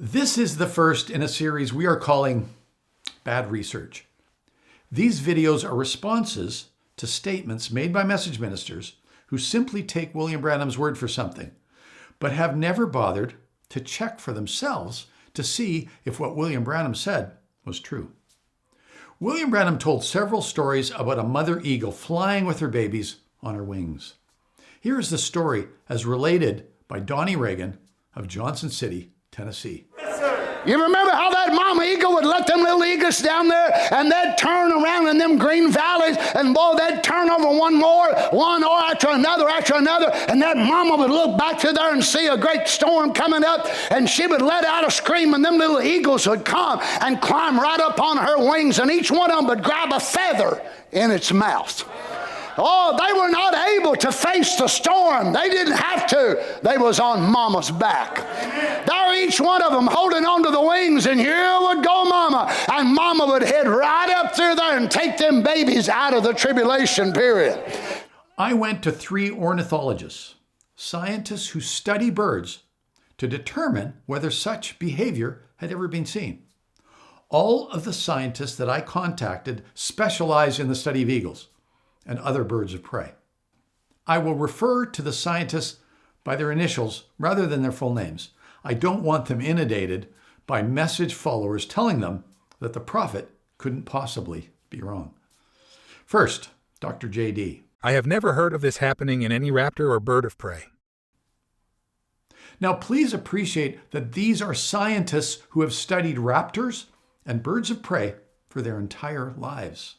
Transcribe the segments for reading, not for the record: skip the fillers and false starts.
This is the first in a series we are calling Bad Research. These videos are responses to statements made by message ministers who simply take William Branham's word for something, but have never bothered to check for themselves to see if what William Branham said was true. William Branham told several stories about a mother eagle flying with her babies on her wings. Here is the story as related by Donnie Reagan of Johnson City, Tennessee. You remember how that mama eagle would let them little eagles down there and they'd turn around in them green valleys and boy, they'd turn over one or after another, and that mama would look back to there and see a great storm coming up and she would let out a scream and them little eagles would come and climb right up on her wings and each one of them would grab a feather in its mouth. Oh, they were not able to face the storm. They didn't have to. They was on mama's back. There each one of them holding onto the wings, and here would go mama. And mama would head right up through there and take them babies out of the tribulation period. I went to 3 ornithologists, scientists who study birds, to determine whether such behavior had ever been seen. All of the scientists that I contacted specialize in the study of eagles and other birds of prey. I will refer to the scientists by their initials rather than their full names. I don't want them inundated by message followers telling them that the prophet couldn't possibly be wrong. First, Dr. J.D. I have never heard of this happening in any raptor or bird of prey. Now, please appreciate that these are scientists who have studied raptors and birds of prey for their entire lives.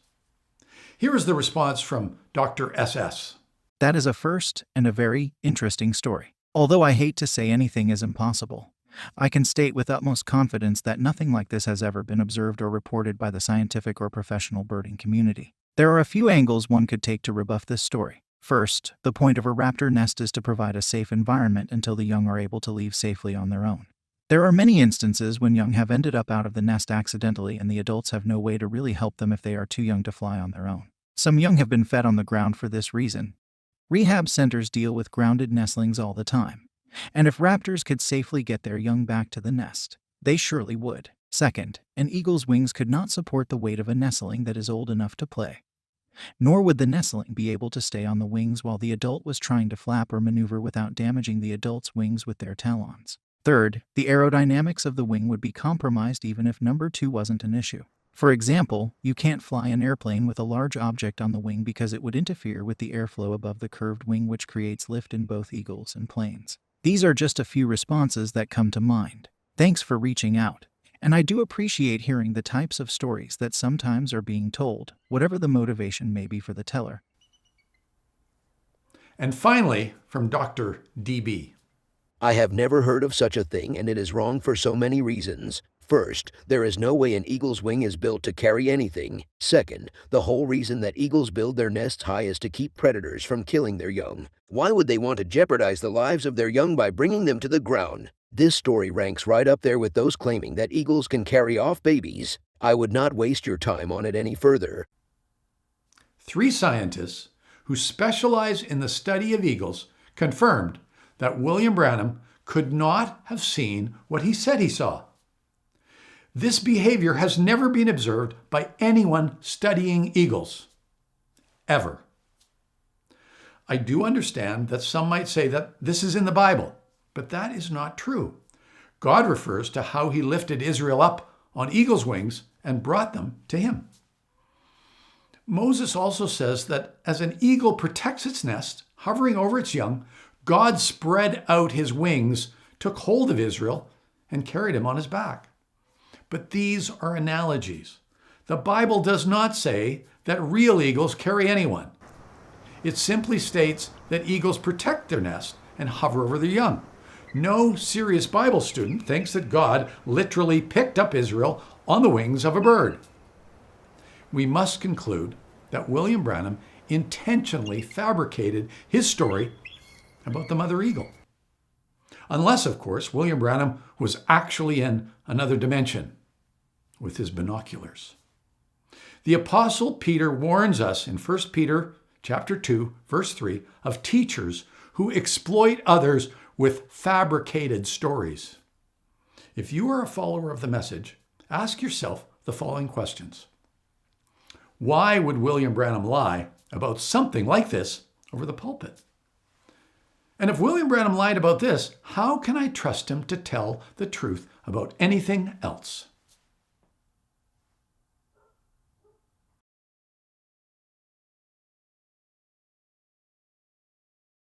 Here is the response from Dr. S.S. That is a first and a very interesting story. Although I hate to say anything is impossible, I can state with utmost confidence that nothing like this has ever been observed or reported by the scientific or professional birding community. There are a few angles one could take to rebuff this story. First, the point of a raptor nest is to provide a safe environment until the young are able to leave safely on their own. There are many instances when young have ended up out of the nest accidentally and the adults have no way to really help them if they are too young to fly on their own. Some young have been fed on the ground for this reason. Rehab centers deal with grounded nestlings all the time, and if raptors could safely get their young back to the nest, they surely would. Second, an eagle's wings could not support the weight of a nestling that is old enough to play. Nor would the nestling be able to stay on the wings while the adult was trying to flap or maneuver without damaging the adult's wings with their talons. Third, the aerodynamics of the wing would be compromised even if number 2 wasn't an issue. For example, you can't fly an airplane with a large object on the wing because it would interfere with the airflow above the curved wing, which creates lift in both eagles and planes. These are just a few responses that come to mind. Thanks for reaching out. And I do appreciate hearing the types of stories that sometimes are being told, whatever the motivation may be for the teller. And finally, from Dr. D.B. I have never heard of such a thing, and it is wrong for so many reasons. First, there is no way an eagle's wing is built to carry anything. Second, the whole reason that eagles build their nests high is to keep predators from killing their young. Why would they want to jeopardize the lives of their young by bringing them to the ground? This story ranks right up there with those claiming that eagles can carry off babies. I would not waste your time on it any further. 3 scientists who specialize in the study of eagles confirmed that William Branham could not have seen what he said he saw. This behavior has never been observed by anyone studying eagles, ever. I do understand that some might say that this is in the Bible, but that is not true. God refers to how he lifted Israel up on eagle's wings and brought them to him. Moses also says that as an eagle protects its nest, hovering over its young, God spread out his wings, took hold of Israel, and carried him on his back. But these are analogies. The Bible does not say that real eagles carry anyone. It simply states that eagles protect their nest and hover over their young. No serious Bible student thinks that God literally picked up Israel on the wings of a bird. We must conclude that William Branham intentionally fabricated his story about the mother eagle. Unless, of course, William Branham was actually in another dimension with his binoculars. The Apostle Peter warns us in 1 Peter chapter 2, verse 3, of teachers who exploit others with fabricated stories. If you are a follower of the message, ask yourself the following questions. Why would William Branham lie about something like this over the pulpit? And if William Branham lied about this, how can I trust him to tell the truth about anything else?